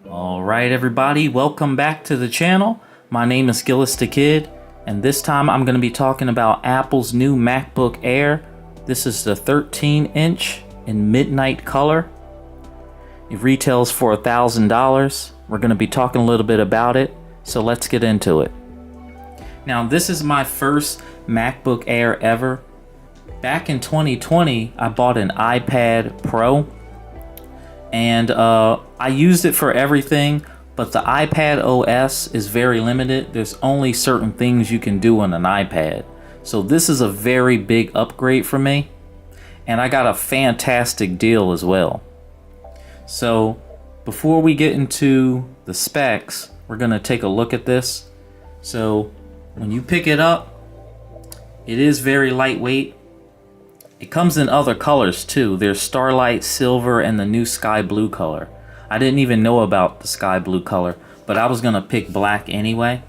Alright everybody, welcome back to the channel. My name is Gillis the Kid, and this time I'm going to be talking about Apple's new MacBook Air. This is the 13-inch in midnight color. It retails for $1,000. We're going to be talking a little bit about it, so let's get into it. Now this is my first MacBook Air ever. Back in 2020, I bought an iPad Pro. And I used it for everything, but the iPad OS is very limited. There's only certain things you can do on an iPad. So this is a very big upgrade for me. And I got a fantastic deal as well. So before we get into the specs, we're gonna take a look at this. So when you pick it up, it is very lightweight. It comes in other colors too. There's Starlight Silver and the new Sky Blue color. I didn't even know about the Sky Blue color, but I was gonna pick black anyway.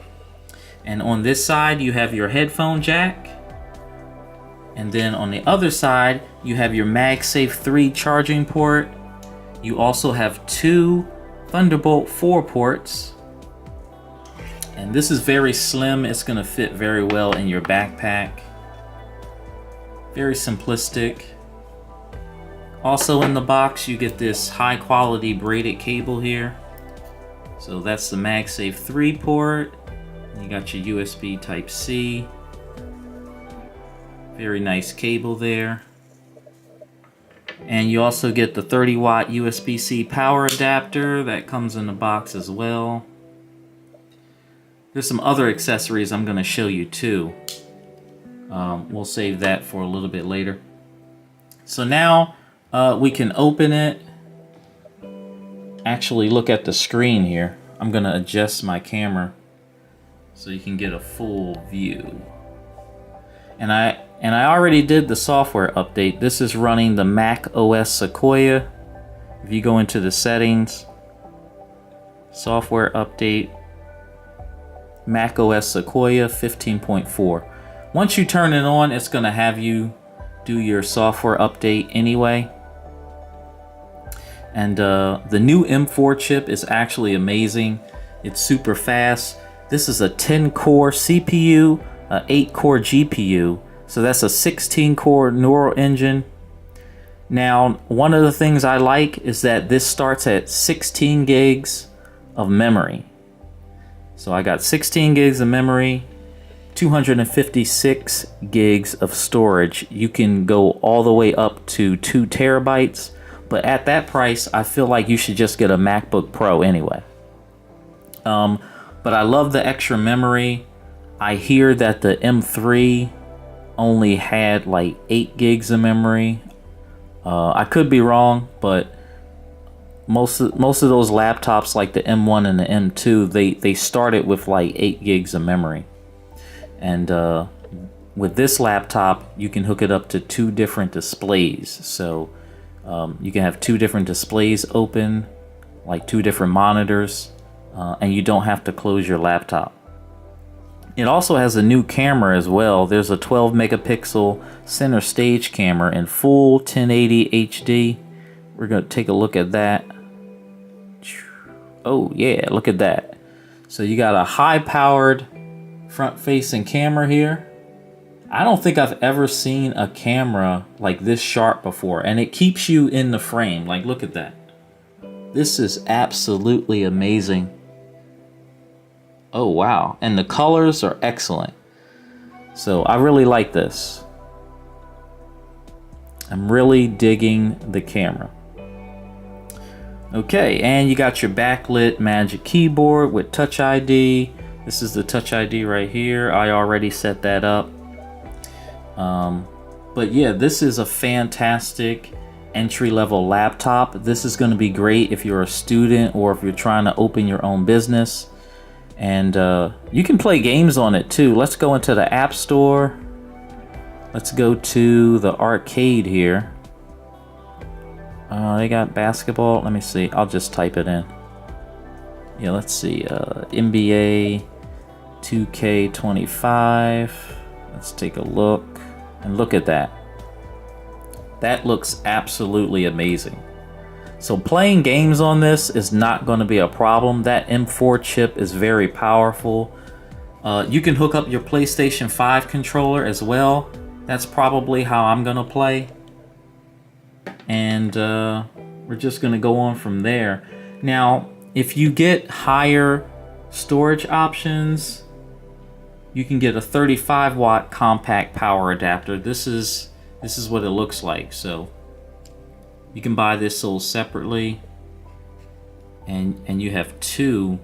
And on this side you have your headphone jack. And then on the other side you have your MagSafe 3 charging port. You also have two Thunderbolt 4 ports. And this is very slim. It's gonna fit very well in your backpack. Very simplistic. Also in the box you get this high quality braided cable here. So that's the MagSafe 3 port. You got your USB Type-C. Very nice cable there. And you also get the 30-watt USB-C power adapter that comes in the box as well. There's some other accessories I'm going to show you too. We'll save that for a little bit later. So now we can open it. Actually look at the screen here. I'm going to adjust my camera so you can get a full view. And I already did the software update. This is running the Mac OS Sequoia. If you go into the settings, software update, Mac OS Sequoia 15.4. Once you turn it on, it's going to have you do your software update anyway. And the new M4 chip is actually amazing. It's super fast. This is a 10-core CPU, an 8-core GPU. So that's a 16-core neural engine. Now, one of the things I like is that this starts at 16 gigs of memory. So I got 16 gigs of memory. 256 gigs of storage. You can go all the way up to 2 terabytes, but at that price I feel like you should just get a MacBook Pro anyway. But I love the extra memory. I hear that the M3 only had like 8 gigs of memory. I could be wrong, but most of those laptops like the M1 and the M2, they started with like 8 gigs of memory. And with this laptop, you can hook it up to 2 different displays. So you can have 2 different displays open, like 2 different monitors, and you don't have to close your laptop. It also has a new camera as well. There's a 12 megapixel center stage camera in full 1080 HD. We're going to take a look at that. Oh yeah, look at that. So you got a high-powered front-facing camera here. I don't think I've ever seen a camera like this sharp before, and it keeps you in the frame. Like, look at that. This is absolutely amazing. Oh wow, and the colors are excellent. So I really like this. I'm really digging the camera. Okay, and you got your backlit Magic Keyboard with Touch ID. This is the Touch ID right here. I already set that up. But yeah, this is a fantastic entry-level laptop. This is going to be great if you're a student or if you're trying to open your own business. And you can play games on it too. Let's go into the App Store. Let's go to the arcade here. They got basketball. Let me see. I'll just type it in. Yeah, let's see. NBA 2K25. Let's take a look. And look at that. That looks absolutely amazing. So playing games on this is not going to be a problem. That M4 chip is very powerful. You can hook up your PlayStation 5 controller as well. That's probably how I'm going to play. And we're just going to go on from there. Now, if you get higher storage options, you can get a 35 watt compact power adapter. This is what it looks like. So you can buy this sold separately, and you have two.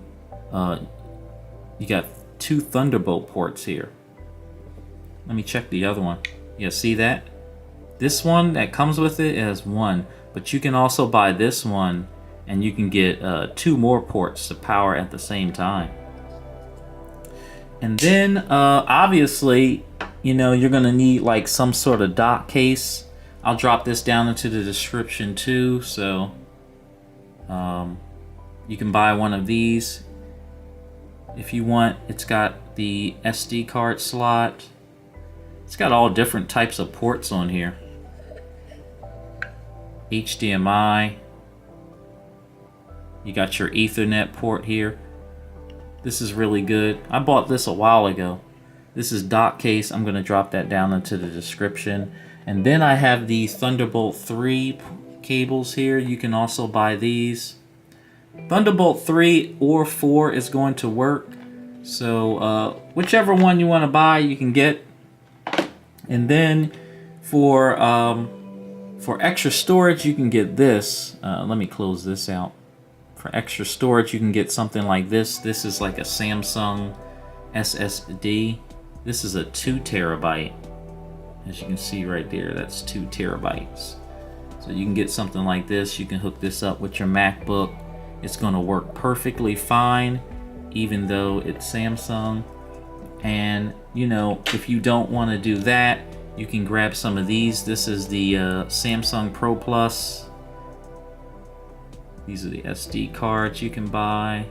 You got two Thunderbolt ports here. Let me check the other one. Yeah, see that? This one that comes with it has one, but you can also buy this one, and you can get two more ports to power at the same time. And then obviously, you know, you're gonna need like some sort of dock case. I'll drop this down into the description too, so you can buy one of these if you want. It's got the SD card slot. It's got all different types of ports on here. HDMI. You got your Ethernet port here. This is really good. I bought this a while ago. This is dock case. I'm going to drop that down into the description. And then I have the Thunderbolt 3 cables here. You can also buy these. Thunderbolt 3 or 4 is going to work. So whichever one you want to buy, you can get. And then for extra storage, you can get this. Let me close this out. For extra storage, you can get something like this. This is like a Samsung SSD. This is a 2 terabyte. As you can see right there, that's 2 terabytes. So you can get something like this. You can hook this up with your MacBook. It's going to work perfectly fine, even though it's Samsung. And, you know, if you don't want to do that, you can grab some of these. This is the Samsung Pro Plus. These are the SD cards you can buy.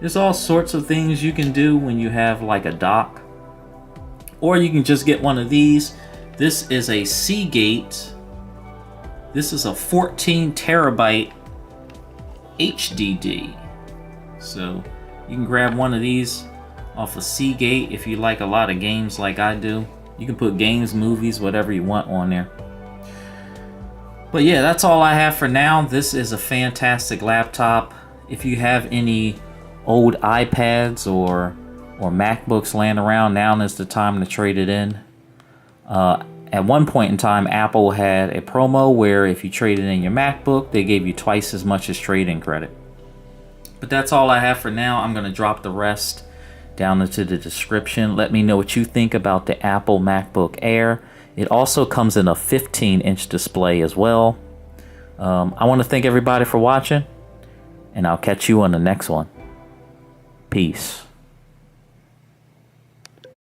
There's all sorts of things you can do when you have like a dock. Or you can just get one of these. This is a Seagate. This is a 14 terabyte HDD. So you can grab one of these off of Seagate if you like a lot of games like I do. You can put games, movies, whatever you want on there. But yeah, that's all I have for now. This is a fantastic laptop. If you have any old iPads or MacBooks laying around, now is the time to trade it in. At one point in time, Apple had a promo where if you traded in your MacBook, they gave you twice as much as trade-in credit. But that's all I have for now. I'm going to drop the rest down into the description. Let me know what you think about the Apple MacBook Air. It also comes in a 15-inch display as well. I want to thank everybody for watching, and I'll catch you on the next one. Peace.